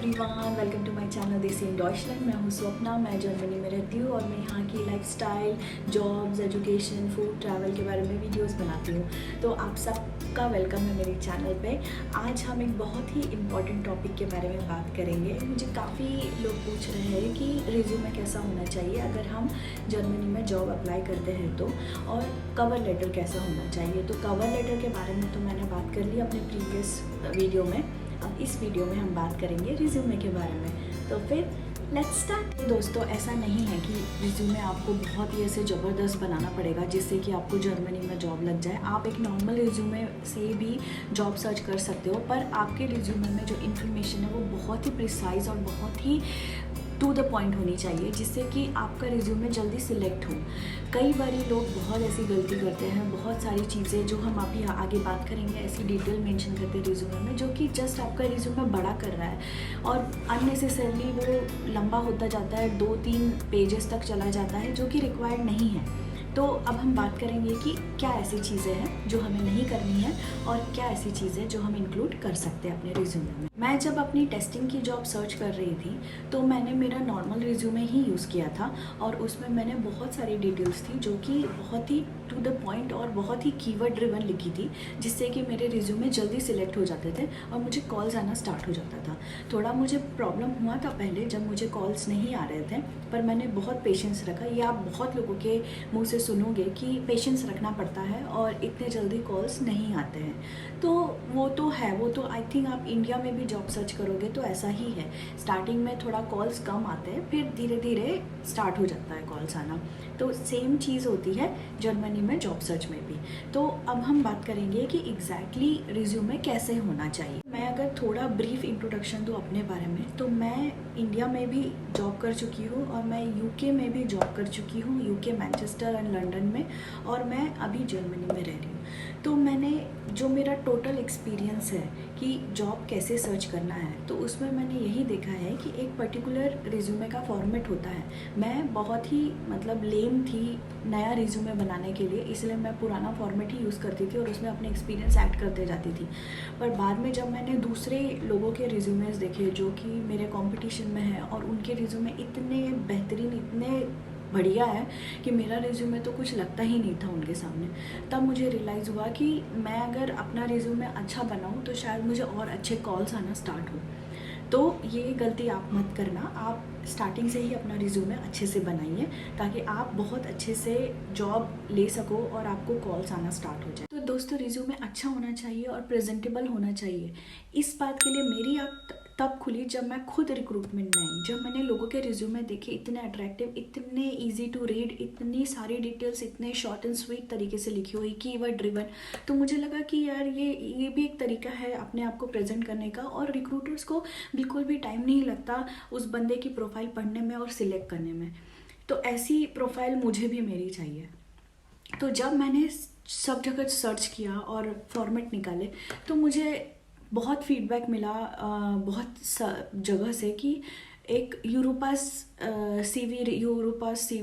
Everyone, welcome to my channel Desi in Deutschland. मैं हूँ स्वप्ना, मैं जर्मनी में रहती हूँ और मैं यहाँ की lifestyle, jobs, education, food, travel के बारे में वीडियोस बनाती हूँ। तो आप सबका वेलकम है मेरे चैनल पे। आज हम एक बहुत ही इम्पॉर्टेंट टॉपिक के बारे में बात करेंगे। मुझे काफ़ी लोग पूछ रहे हैं कि रिज्यूमे कैसा होना चाहिए अगर हम जर्मनी में जॉब अप्लाई करते हैं तो, और कवर लेटर कैसा होना चाहिए। तो कवर लेटर के बारे में तो मैंने बात कर ली अपने प्रीवियस वीडियो में। अब इस वीडियो में हम बात करेंगे रिज्यूमे के बारे में। तो फिर लेट्स स्टार्ट। दोस्तों, ऐसा नहीं है कि रिज्यूमे आपको बहुत ही ऐसे ज़बरदस्त बनाना पड़ेगा जिससे कि आपको जर्मनी में जॉब लग जाए। आप एक नॉर्मल रिज्यूमे से भी जॉब सर्च कर सकते हो, पर आपके रिज्यूमे में जो इन्फॉर्मेशन है वो बहुत ही प्रिसाइज और बहुत ही टू द पॉइंट होनी चाहिए, जिससे कि आपका रिज्यूमे जल्दी सिलेक्ट हो। कई बार लोग बहुत ऐसी गलती करते हैं, बहुत सारी चीज़ें जो हम अभी आगे बात करेंगे ऐसी डिटेल मेंशन करते हैं रिज्यूमे में, जो कि जस्ट आपका रिज्यूमे बड़ा कर रहा है और अननेसेसरली वो लंबा होता जाता है, 2-3 पेजेस तक चला जाता है, जो कि रिक्वायर्ड नहीं है। तो अब हम बात करेंगे कि क्या ऐसी चीज़ें हैं जो हमें नहीं करनी है और क्या ऐसी चीज़ें जो हम इंक्लूड कर सकते हैं अपने रिज्यूमे में। मैं जब अपनी टेस्टिंग की जॉब सर्च कर रही थी तो मैंने मेरा नॉर्मल रिज्यूमे ही यूज़ किया था और उसमें मैंने बहुत सारी डिटेल्स थी जो कि बहुत ही टू द पॉइंट और बहुत ही कीवर्ड ड्रिवन लिखी थी, जिससे कि मेरे रिज्यूमे जल्दी सिलेक्ट हो जाते थे और मुझे कॉल्स आना स्टार्ट हो जाता था। थोड़ा मुझे प्रॉब्लम हुआ था पहले जब मुझे कॉल्स नहीं आ रहे थे, पर मैंने बहुत पेशेंस रखा। ये आप बहुत लोगों के मुँह से सुनोगे कि पेशेंस रखना पड़ता है और इतने जल्दी कॉल्स नहीं आते हैं। तो वो तो है, वो तो आई थिंक आप इंडिया में भी जॉब सर्च करोगे तो ऐसा ही है। स्टार्टिंग में थोड़ा कॉल्स कम आते हैं, फिर धीरे धीरे स्टार्ट हो जाता है कॉल्स आना। तो सेम चीज़ होती है जर्मनी में जॉब सर्च में भी। तो अब हम बात करेंगे कि एग्जैक्टली रिज्यूमे कैसे होना चाहिए। मैं अगर थोड़ा ब्रीफ इंट्रोडक्शन दूँ अपने बारे में, तो मैं इंडिया में भी जॉब कर चुकी हूँ और मैं यूके में भी जॉब कर चुकी हूँ, यूके मैनचेस्टर एंड लंदन में, और मैं अभी जर्मनी में रह रही हूँ। तो मैंने जो मेरा टोटल एक्सपीरियंस है कि जॉब कैसे सर्च करना है, तो उसमें मैंने यही देखा है कि एक पर्टिकुलर रिज्यूमे का फॉर्मेट होता है। मैं बहुत ही लेम थी नया रिज्यूमे बनाने के लिए, इसलिए मैं पुराना फॉर्मेट ही यूज़ करती थी और उसमें अपने एक्सपीरियंस ऐड करते जाती थी। पर बाद में जब मैंने दूसरे लोगों के रिज्यूमेस देखे जो कि मेरे कंपटीशन में है और उनके रिज्यूमे इतने बेहतरीन, इतने बढ़िया है कि मेरा रिज्यूमे तो कुछ लगता ही नहीं था उनके सामने, तब मुझे रियलाइज़ हुआ कि मैं अगर अपना रिज्यूमे अच्छा बनाऊँ तो शायद मुझे और अच्छे कॉल्स आना स्टार्ट हो। तो ये गलती आप मत करना। आप स्टार्टिंग से ही अपना रिज्यूमे अच्छे से बनाइए ताकि आप बहुत अच्छे से जॉब ले सको और आपको कॉल्स आना स्टार्ट हो जाए। तो दोस्तों, रिज्यूमे अच्छा होना चाहिए और प्रेजेंटेबल होना चाहिए। इस बात के लिए मेरी आँख तब खुली जब मैं खुद रिक्रूटमेंट में आई, जब मैंने लोगों के रिज्यूमे देखे, इतने अट्रैक्टिव, इतने इजी टू रीड, इतनी सारी डिटेल्स इतने शॉर्ट एंड स्वीट तरीके से लिखी हुई, कीवर्ड ड्रिवन। तो मुझे लगा कि यार ये भी एक तरीका है अपने आप को प्रेजेंट करने का, और रिक्रूटर्स को बिल्कुल भी टाइम नहीं लगता उस बंदे की प्रोफाइल पढ़ने में और सिलेक्ट करने में। तो ऐसी प्रोफाइल मुझे भी मेरी चाहिए। तो जब मैंने सब जगह सर्च किया और फॉर्मेट निकाले तो मुझे बहुत फीडबैक मिला बहुत जगह से कि एक यूरोपास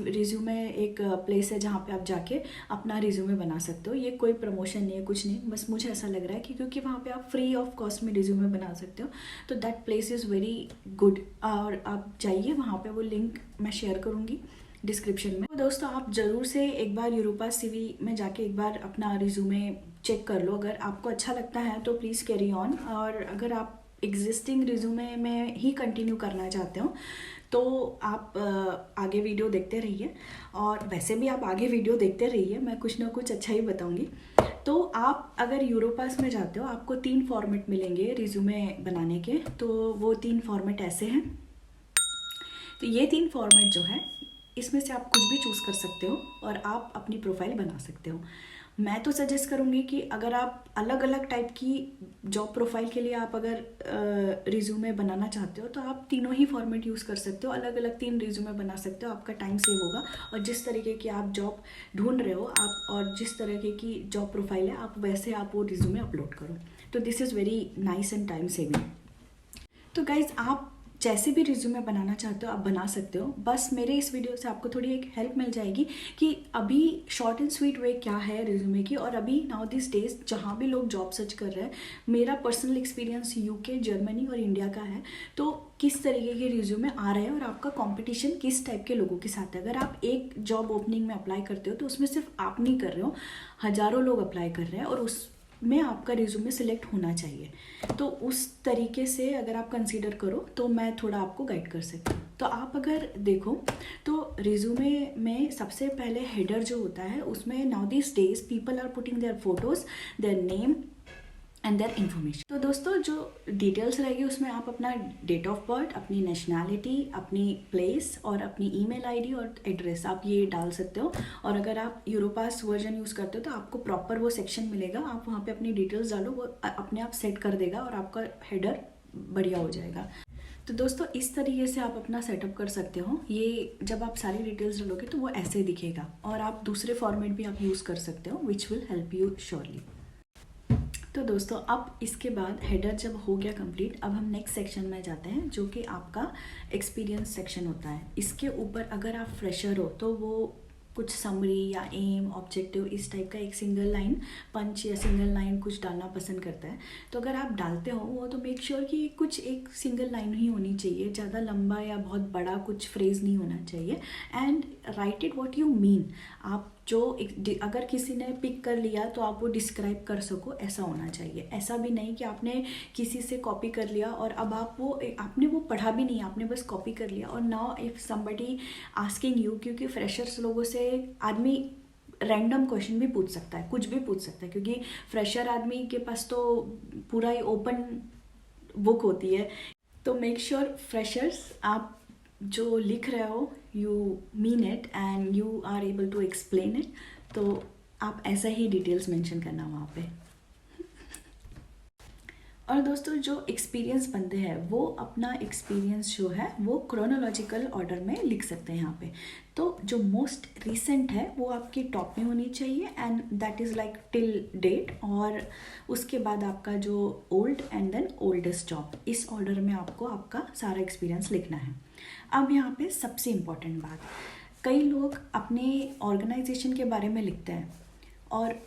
रिज्यूमे एक प्लेस है जहाँ पे आप जाके अपना रिज्यूमे बना सकते हो। ये कोई प्रमोशन नहीं है, कुछ नहीं, बस मुझे ऐसा लग रहा है कि क्योंकि वहाँ पे आप फ्री ऑफ कॉस्ट में रिज्यूमे बना सकते हो, तो that place is very good. और आप जाइए वहाँ पे, वो लिंक मैं शेयर करूँगी डिस्क्रिप्शन में। तो दोस्तों, आप ज़रूर से एक बार यूरोपास CV में जाके एक बार अपना रिज्यूमे चेक कर लो। अगर आपको अच्छा लगता है तो प्लीज़ कैरी ऑन, और अगर आप एग्जिस्टिंग रिज्यूमे में ही कंटिन्यू करना चाहते हो तो आप आगे वीडियो देखते रहिए। और वैसे भी आप आगे वीडियो देखते रहिए, मैं कुछ ना कुछ अच्छा ही बताऊंगी। तो आप अगर यूरोपास में जाते हो, आपको 3 फॉर्मेट मिलेंगे रिज्यूमे बनाने के। तो वो 3 फॉर्मेट ऐसे हैं। तो ये 3 फॉर्मेट जो है, इसमें से आप कुछ भी चूज़ कर सकते हो और आप अपनी प्रोफाइल बना सकते हो। मैं तो सजेस्ट करूँगी कि अगर आप अलग अलग टाइप की जॉब प्रोफाइल के लिए आप अगर रिज्यूमे बनाना चाहते हो तो आप तीनों ही फॉर्मेट यूज़ कर सकते हो। अलग अलग 3 रिज्यूमे बना सकते हो, आपका टाइम सेव होगा। और जिस तरीके की आप जॉब ढूंढ रहे हो आप, और जिस तरीके की जॉब प्रोफाइल है आप, वैसे आप वो रिज्यूमे अपलोड करो। तो this is very nice and time saving. तो गाइज, आप जैसे भी रिज्यूमे बनाना चाहते हो आप बना सकते हो। बस मेरे इस वीडियो से आपको थोड़ी एक हेल्प मिल जाएगी कि अभी शॉर्ट एंड स्वीट वे क्या है रिज्यूमे की, और अभी नाउ दिस डेज जहाँ भी लोग जॉब सर्च कर रहे हैं, मेरा पर्सनल एक्सपीरियंस यूके, जर्मनी और इंडिया का है, तो किस तरीके के रिज्यूमे आ रहे हैं और आपका कंपटीशन किस टाइप के लोगों के साथ है। अगर आप एक जॉब ओपनिंग में अप्लाई करते हो तो उसमें सिर्फ आप नहीं कर रहे हो, हज़ारों लोग अप्लाई कर रहे हैं और उसमें आपका रिज्यूमे सिलेक्ट होना चाहिए। तो उस तरीके से अगर आप कंसीडर करो तो मैं थोड़ा आपको गाइड कर सकती हूँ। तो आप अगर देखो तो रिज्यूमे में सबसे पहले हेडर जो होता है उसमें now this days people are putting their photos, their name and their information. तो दोस्तों जो डिटेल्स रहेगी उसमें आप अपना डेट ऑफ बर्थ, अपनी नेशनैलिटी, अपनी प्लेस और अपनी ईमेल आईडी और एड्रेस आप ये डाल सकते हो। और अगर आप यूरोपास वर्जन यूज़ करते हो तो आपको प्रॉपर वो सेक्शन मिलेगा, आप वहाँ पे अपनी डिटेल्स डालो, वो अपने आप सेट कर देगा और आपका हेडर बढ़िया हो जाएगा। तो दोस्तों इस तरीके से आप अपना सेटअप कर सकते हो। ये जब आप सारी डिटेल्स डालोगे तो वो ऐसे दिखेगा, और आप दूसरे फॉर्मेट भी आप यूज़ कर सकते हो which will help you surely. तो दोस्तों अब इसके बाद हेडर जब हो गया कंप्लीट, अब हम नेक्स्ट सेक्शन में जाते हैं जो कि आपका एक्सपीरियंस सेक्शन होता है। इसके ऊपर अगर आप फ्रेशर हो तो वो कुछ समरी या एम, ऑब्जेक्टिव इस टाइप का एक सिंगल लाइन पंच या सिंगल लाइन कुछ डालना पसंद करता है। तो अगर आप डालते हो वो तो मेक श्योर कि कुछ एक सिंगल लाइन ही होनी चाहिए, ज़्यादा लंबा या बहुत बड़ा कुछ फ्रेज नहीं होना चाहिए। And right it what you mean. आप जो अगर किसी ने पिक कर लिया तो आप वो डिस्क्राइब कर सको, ऐसा होना चाहिए। ऐसा भी नहीं कि आपने किसी से कॉपी कर लिया और अब आपने वो पढ़ा भी नहीं, आपने बस कॉपी कर लिया। और now if somebody asking you, क्योंकि फ्रेशर्स लोगों से आदमी रैंडम क्वेश्चन भी पूछ सकता है, कुछ भी पूछ सकता है, क्योंकि फ्रेशर आदमी के पास तो पूरा ही ओपन बुक होती है। तो मेक श्योर फ्रेशर्स आप जो लिख रहे हो you mean it and you are able to explain it. तो आप ऐसा ही डिटेल्स मेंशन करना वहाँ पे। और दोस्तों जो एक्सपीरियंस बंदे हैं वो अपना एक्सपीरियंस जो है वो क्रोनोलॉजिकल ऑर्डर में लिख सकते हैं यहाँ पे। तो जो मोस्ट रिसेंट है वो आपके टॉप में होनी चाहिए and that is like till date, और उसके बाद आपका जो old and then oldest job, इस ऑर्डर में आपको आपका सारा एक्सपीरियंस लिखना है। अब यहाँ पे सबसे इम्पॉर्टेंट बात, कई लोग अपने ऑर्गेनाइजेशन के बारे में लिखते हैं और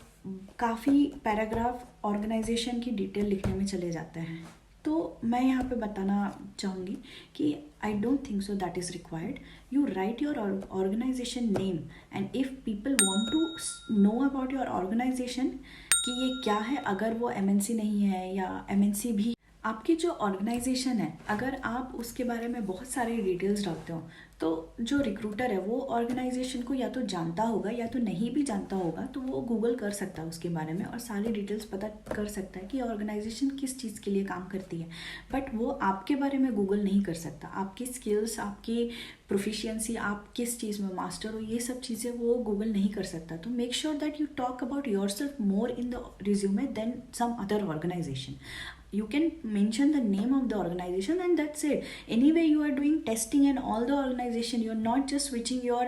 काफ़ी पैराग्राफ ऑर्गेनाइजेशन की डिटेल लिखने में चले जाते हैं। तो मैं यहाँ पे बताना चाहूँगी कि I don't think so that is required. You write your organisation name and if people want to know about your organisation कि ये क्या है, अगर वो एमएनसी नहीं है या एमएनसी भी, आपकी जो ऑर्गेनाइजेशन है अगर आप उसके बारे में बहुत सारे डिटेल्स डालते हो तो जो रिक्रूटर है वो ऑर्गेनाइजेशन को या तो जानता होगा या तो नहीं भी जानता होगा, तो वो गूगल कर सकता है उसके बारे में और सारी डिटेल्स पता कर सकता है कि ऑर्गेनाइजेशन किस चीज़ के लिए काम करती है। बट वो आपके बारे में गूगल नहीं कर सकता। आपकी स्किल्स, आपकी प्रोफिशिएंसी, आप किस चीज़ में मास्टर हो, ये सब चीज़ें वो गूगल नहीं कर सकता। तो make sure that you talk about yourself more in the resume then some other organisation. You can mention the name of the organization and that's it. Anyway, you are doing testing in all the organization. You're not just switching your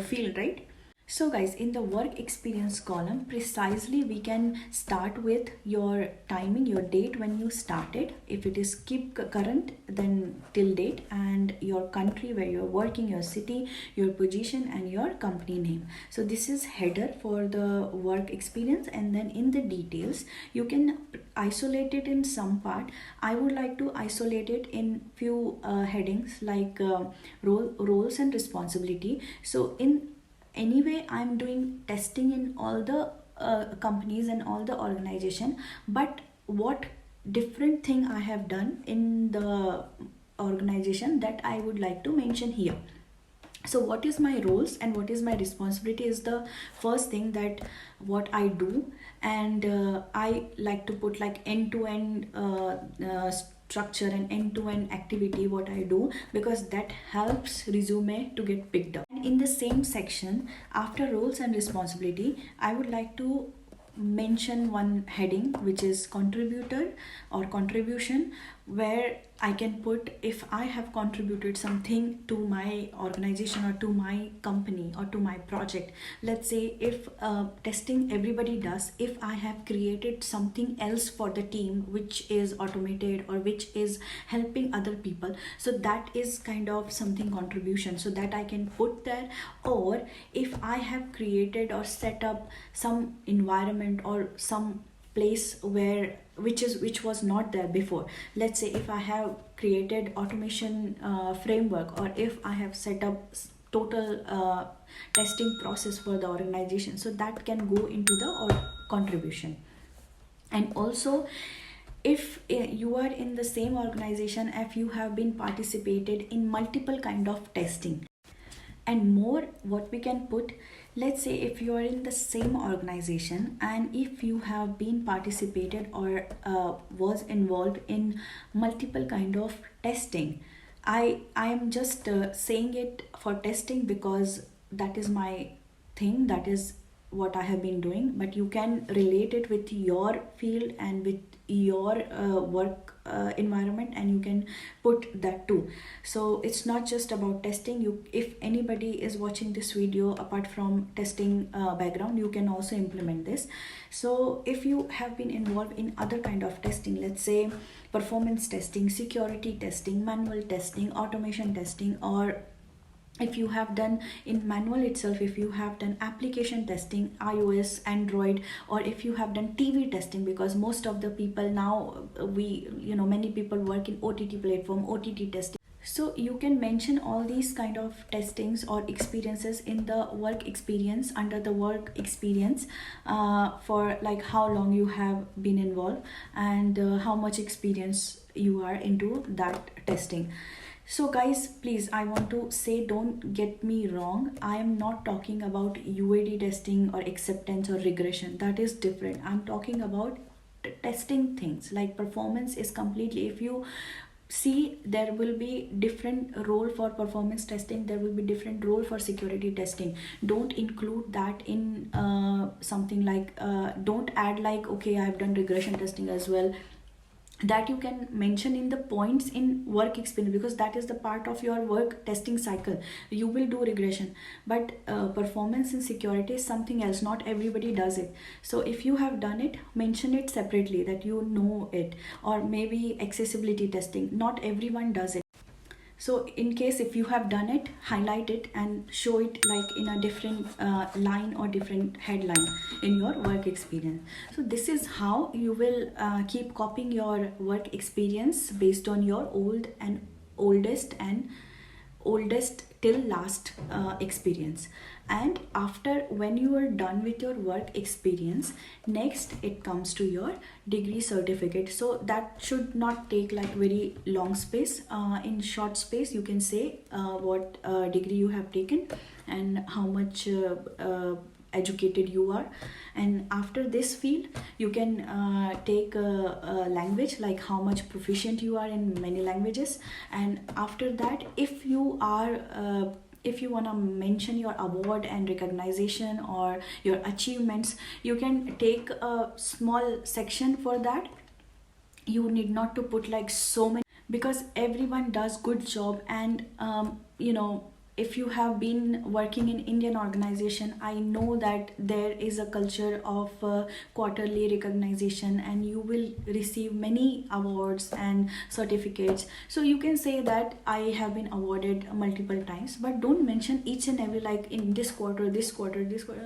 field, right? So guys, in the work experience column, precisely we can start with your timing, your date when you started. If it is keep current, then till date, and your country where you're working, your city, your position and your company name. So this is header for the work experience, and then in the details, you can isolate it in some part. I would like to isolate it in few headings like roles and responsibility. So anyway, I'm doing testing in all the companies and all the organization, but what different thing I have done in the organization that I would like to mention here. So what is my roles and what is my responsibility is the first thing that what I do, and I like to put like end-to-end structure and end-to-end activity what I do, because that helps resume to get picked up. And in the same section, after roles and responsibility, I would like to mention one heading which is contributor or contribution, where I can put if I have contributed something to my organization or to my company or to my project. Let's say if testing everybody does, if I have created something else for the team which is automated or which is helping other people, so that is kind of something contribution, so that I can put there. Or if I have created or set up some environment or some place where which was not there before. Let's say if I have created automation framework, or if I have set up total testing process for the organization, so that can go into the contribution. And also, if you are in the same organization, if you have been participated in multiple kind of testing. And more, what we can put, let's say if you are in the same organization and if you have been participated or was involved in multiple kind of testing. I am just saying it for testing because that is my thing, that is what I have been doing, but you can relate it with your field and with your work environment, and you can put that too. So it's not just about testing. You, if anybody is watching this video apart from testing background, you can also implement this. So if you have been involved in other kind of testing, let's say performance testing, security testing, manual testing, automation testing, or if you have done in manual itself, if you have done application testing, iOS, Android, or if you have done TV testing, because most of the people now, many people work in OTT platform, OTT testing. So you can mention all these kind of testings or experiences in the work experience, under the work experience, for like how long you have been involved and how much experience you are into that testing. So guys, please, I want to say, don't get me wrong. I am not talking about UAT testing or acceptance or regression. That is different. I'm talking about testing things like performance is completely, if you see, there will be different role for performance testing, there will be different role for security testing. Don't include that in something like don't add like, okay, I've done regression testing as well. That you can mention in the points in work experience, because that is the part of your work testing cycle. You will do regression, but performance and security is something else. Not everybody does it. So if you have done it, mention it separately that you know it. Or maybe accessibility testing, not everyone does it. So in case if you have done it, highlight it and show it like in a different line or different headline in your work experience. So this is how you will keep copying your work experience based on your oldest till last experience. And after, when you are done with your work experience, next it comes to your degree certificate. So that should not take like very long space. In short space you can say what degree you have taken and how much educated you are. And after this field you can take a language, like how much proficient you are in many languages. And after that, if you are if you want to mention your award and recognition or your achievements, you can take a small section for that. You need not to put like so many, because everyone does good job. And if you have been working in Indian organization, I know that there is a culture of quarterly recognition, and you will receive many awards and certificates. So you can say that I have been awarded multiple times, but don't mention each and every, like in this quarter,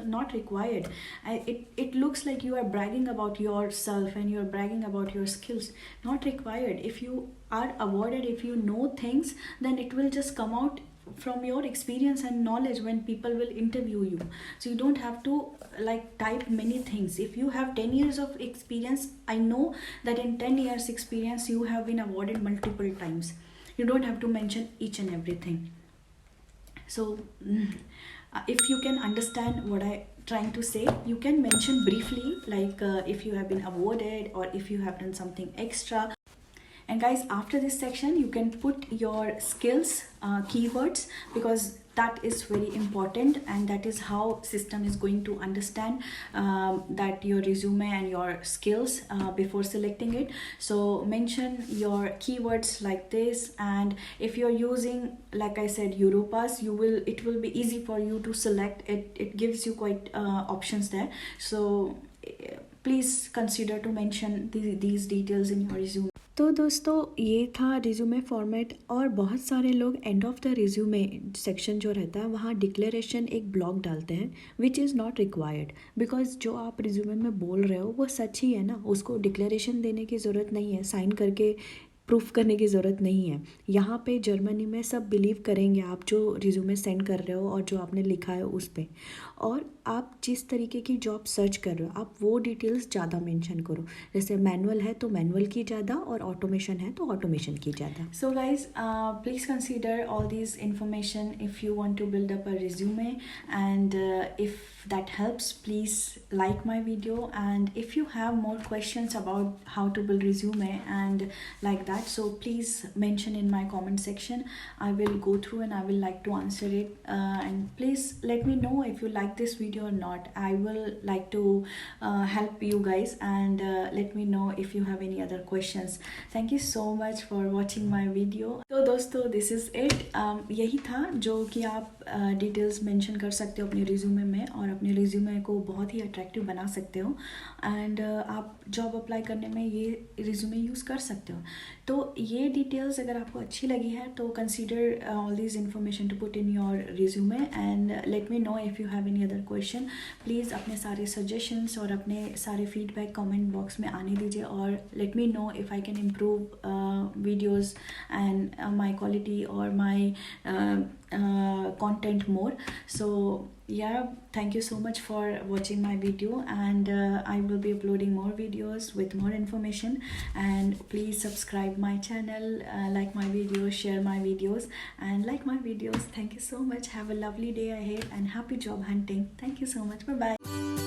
not required. It looks like you are bragging about yourself and you're bragging about your skills. Not required. If you are awarded, if you know things, then it will just come out from your experience and knowledge when people will interview you. So you don't have to like type many things. If you have 10 years of experience, I know that in 10 years experience you have been awarded multiple times. You don't have to mention each and everything. So if you can understand what I trying to say, you can mention briefly, like if you have been awarded or if you have done something extra. And guys, after this section you can put your skills keywords, because that is very important, and that is how system is going to understand that your resume and your skills before selecting it. So mention your keywords like this, and if you're using, like I said, Europass, it will be easy for you to select it. It gives you quite options there. So please consider to mention these details in your resume. तो दोस्तों ये था resume format, और बहुत सारे लोग end of the resume section जो रहता है वहाँ डिक्लेरेशन एक ब्लॉक डालते हैं, which is not required, because जो आप रिज्यूमे में बोल रहे हो वो सच ही है ना, उसको डिक्लेरेशन देने की ज़रूरत नहीं है, साइन करके प्रूफ करने की ज़रूरत नहीं है। यहाँ पे जर्मनी में सब बिलीव करेंगे आप जो रिज्यूमे सेंड कर रहे हो और जो आपने लिखा है उस पर, और आप जिस तरीके की जॉब सर्च कर रहे हो आप वो डिटेल्स ज़्यादा मेंशन करो। जैसे मैनुअल है तो मैनुअल की ज़्यादा, और ऑटोमेशन है तो ऑटोमेशन की ज़्यादा। So guys please consider all this information if you want to build up a resume, and if that helps, please like my video, and if you have more questions about how to build resume and like that, so please mention in my comment section. I will go through and I will like to answer it, and please let me know if you like this video or not. I will like to help you guys, and let me know if you have any other questions. Thank you so much for watching my video. तो दोस्तों this is it. यही था जो कि आप details mention कर सकते हो अपने रिज्यूमे में, और अपने रिज्यूमे को बहुत ही अट्रैक्टिव बना सकते हो, एंड आप जॉब अप्लाई करने में ये रिज्यूमे यूज़ कर सकते हो। तो ये डिटेल्स अगर आपको अच्छी लगी है तो consider all this information to put in your resume, and let me know if you have any other question. Please अपने सारे सजेशंस और अपने सारे फीडबैक कमेंट बॉक्स में आने दीजिए, और late me know if I can improve videos and my quality और माई content more. So yeah, thank you so much for watching my video, and I will be uploading more videos with more information, and please subscribe my channel, like my videos, share my videos, and like my videos. Thank you so much. Have a lovely day ahead and happy job hunting. Thank you so much. Bye bye.